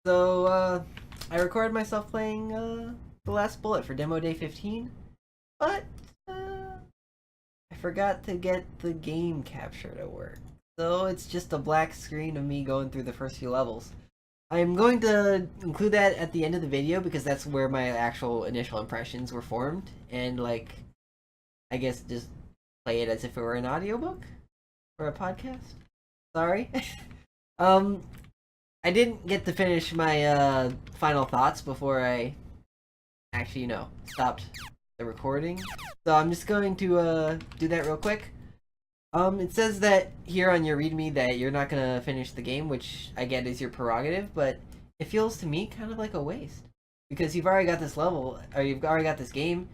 I recorded myself playing The Last Bullet for Demo Day 15, but I forgot to get the game capture to work. So it's just a black screen of me going through the first few levels. I'm going to include that at the end of the video because that's where my actual initial impressions were formed, and I guess just play it as if it were an audiobook or a podcast. Sorry. um, I didn't get to finish my final thoughts before I actually, stopped the recording. So I'm just going to do that real quick. It says that here on your README that you're not gonna finish the game, which I get is your prerogative, but it feels to me kind of like a waste. Because you've already got this level, or you've already got this game.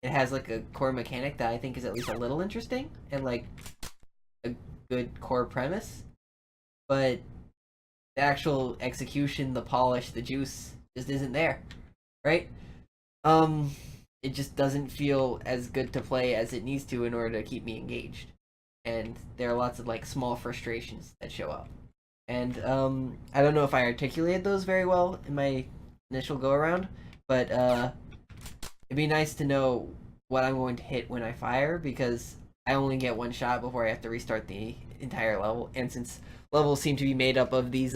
It has like a core mechanic that I think is at least a little interesting, and like a good core premise. But the actual execution, the polish, the juice just isn't there, right? It just doesn't feel as good to play as it needs to in order to keep me engaged. And there are lots of like small frustrations that show up. And I don't know if I articulated those very well in my initial go around, but it'd be nice to know what I'm going to hit when I fire, because I only get one shot before I have to restart the entire level. And since levels seem to be made up of these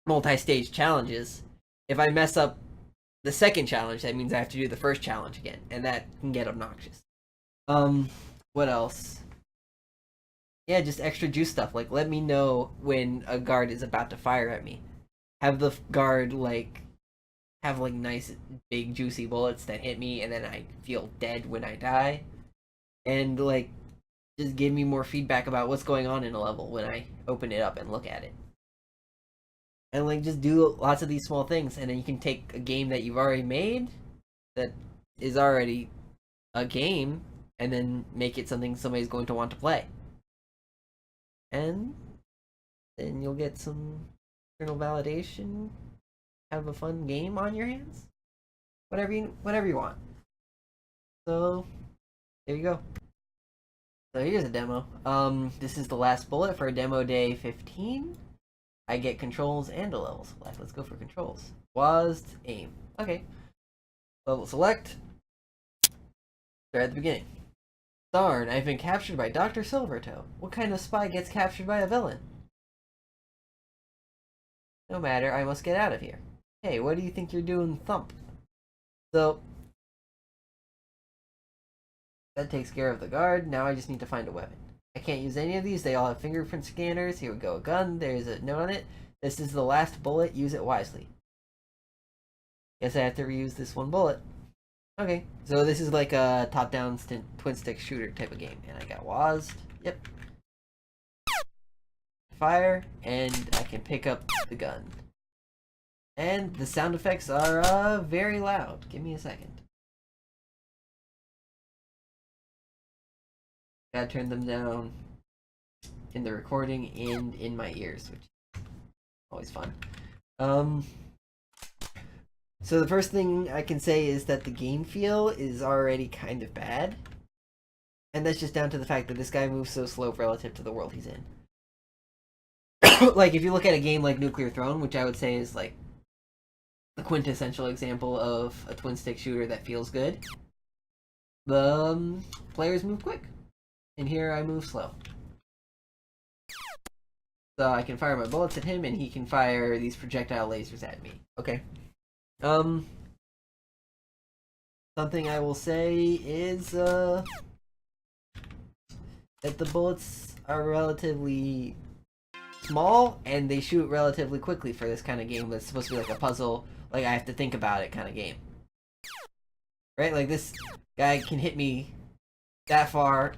multi-stage challenges, if I mess up the second challenge, that means I have to do the first challenge again, and that can get obnoxious. What else? Yeah, just extra juice stuff. Like, let me know when a guard is about to fire at me. Have the guard have nice big juicy bullets that hit me, and then I feel dead when I die. And just give me more feedback about what's going on in a level when I open it up and look at it. And just do lots of these small things, and then you can take a game that you've already made, that is already a game, and then make it something somebody's going to want to play. And then you'll get some external validation, have a fun game on your hands, whatever you want. So there you go. So here's a demo. This is The Last Bullet for Demo Day 15. I get controls and a level select. Let's go for controls. WASD, aim. Okay. Level select. Start at the beginning. Darn, I've been captured by Dr. Silvertoe. What kind of spy gets captured by a villain? No matter, I must get out of here. Hey, what do you think you're doing, Thump? So, that takes care of the guard. Now I just need to find a weapon. I can't use any of these. They all have fingerprint scanners. Here we go, a gun. There's a note on it. This is the last bullet. Use it wisely. Guess I have to reuse this one bullet. Okay, so this is like a top-down twin-stick shooter type of game, and I got WASD. Yep. Fire, and I can pick up the gun. And the sound effects are very loud. Give me a second. Gotta turn them down in the recording and in my ears, which is always fun. So the first thing I can say is that the game feel is already kind of bad. And that's just down to the fact that this guy moves so slow relative to the world he's in. If you look at a game like Nuclear Throne, which I would say is the quintessential example of a twin-stick shooter that feels good, the players move quick. And here I move slow. So I can fire my bullets at him, and he can fire these projectile lasers at me. Okay. Something I will say is, that the bullets are relatively small, and they shoot relatively quickly for this kind of game that's supposed to be like a puzzle, I have to think about it kind of game. Right? This guy can hit me that far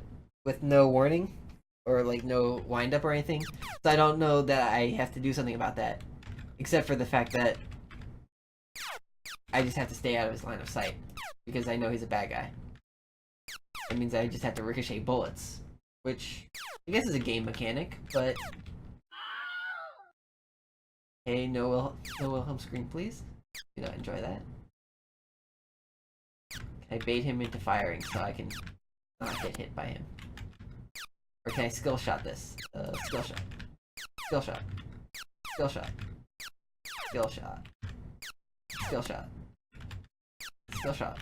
with no warning, or no wind-up or anything, so I don't know that I have to do something about that, except for the fact that I just have to stay out of his line of sight, because I know he's a bad guy. That means I just have to ricochet bullets, which I guess is a game mechanic, but... Hey, no Wilhelm scream, please. Do not enjoy that. Can I bait him into firing so I can not get hit by him? Or can I skill shot this? Skill shot. Skill shot. Skill shot. Skill shot. Skill shot. Skill shot.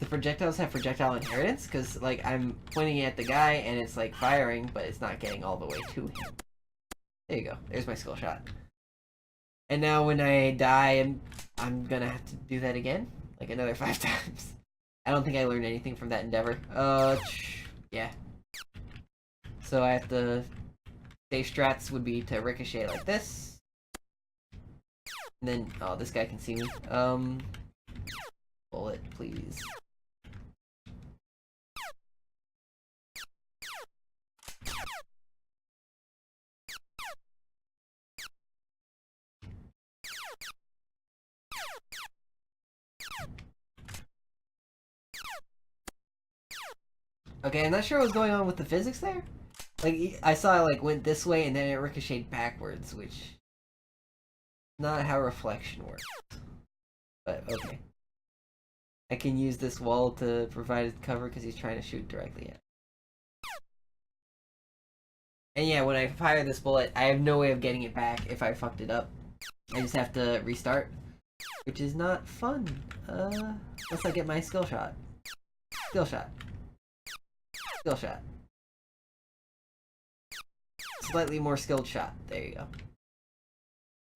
The projectiles have projectile inheritance? Because, like, I'm pointing at the guy and it's, like, firing, but it's not getting all the way to him. There you go. There's my skill shot. And now when I die, I'm gonna have to do that again? Like, another 5 times. I don't think I learned anything from that endeavor. Yeah. So I have to... Safe strats would be to ricochet like this. And then... Oh, this guy can see me. Bullet, please. Okay, I'm not sure what's going on with the physics there. Like, I saw it, like, went this way and then it ricocheted backwards, which... Not how reflection works. But, okay. I can use this wall to provide cover because he's trying to shoot directly at. And yeah, when I fire this bullet, I have no way of getting it back if I fucked it up. I just have to restart. Which is not fun. Unless I get my skill shot. Skill shot. Skill shot. Slightly more skilled shot. There you go.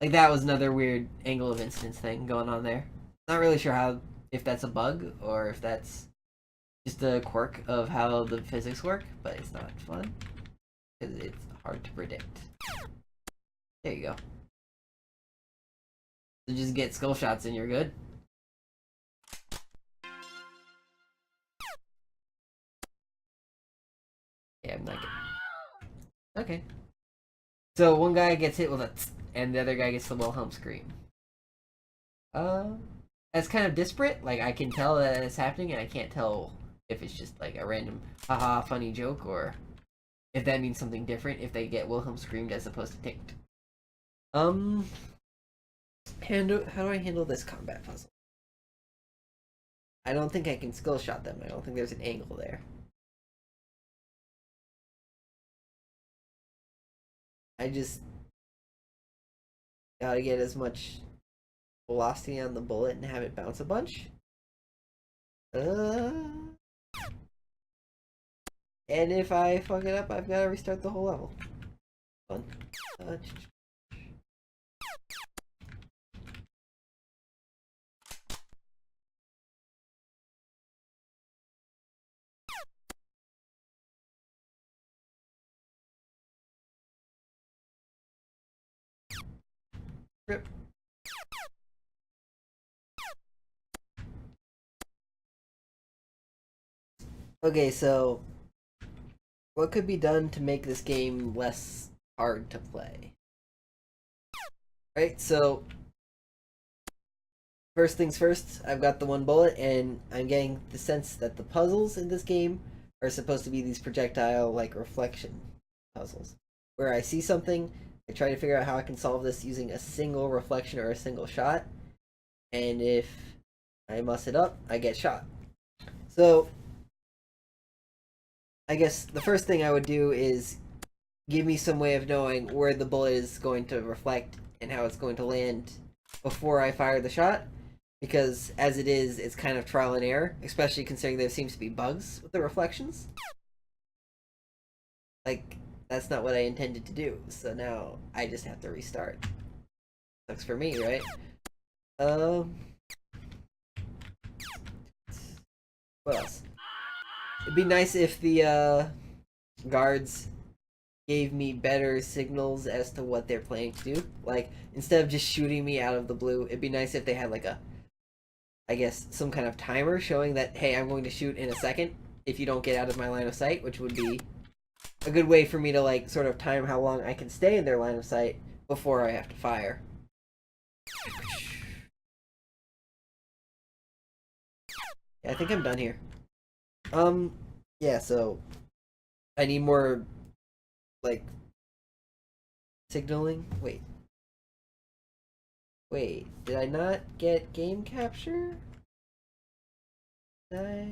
Like, that was another weird angle of incidence thing going on there. Not really sure how, if that's a bug, or if that's just a quirk of how the physics work, but it's not fun. Because it's hard to predict. There you go. So just get skill shots and you're good. Yeah, I'm not good. Okay. So one guy gets hit with a tsk, and the other guy gets the Wilhelm scream. That's kind of disparate. Like, I can tell that it's happening, and I can't tell if it's just like a random haha funny joke, or if that means something different if they get Wilhelm screamed as opposed to ticked. How do I handle this combat puzzle? I don't think I can skill shot them. I don't think there's an angle there. I just gotta get as much velocity on the bullet and have it bounce a bunch. And if I fuck it up, I've gotta restart the whole level. Fun. Rip. Okay, so what could be done to make this game less hard to play? Right, so first things first, I've got the one bullet, and I'm getting the sense that the puzzles in this game are supposed to be these projectile-like reflection puzzles, where I see something, I try to figure out how I can solve this using a single reflection or a single shot, and if I muss it up, I get shot. So I guess the first thing I would do is give me some way of knowing where the bullet is going to reflect and how it's going to land before I fire the shot, because as it is, it's kind of trial and error, especially considering there seems to be bugs with the reflections. Like, that's not what I intended to do, so now I just have to restart. Sucks for me, right? What else? It'd be nice if the guards gave me better signals as to what they're planning to do. Like, instead of just shooting me out of the blue, it'd be nice if they had like a, I guess, some kind of timer showing that, hey, I'm going to shoot in a second if you don't get out of my line of sight, which would be a good way for me to, like, sort of time how long I can stay in their line of sight before I have to fire. Yeah, I think I'm done here. Yeah, so I need more, like, signaling. Wait, did I not get game capture? Did I?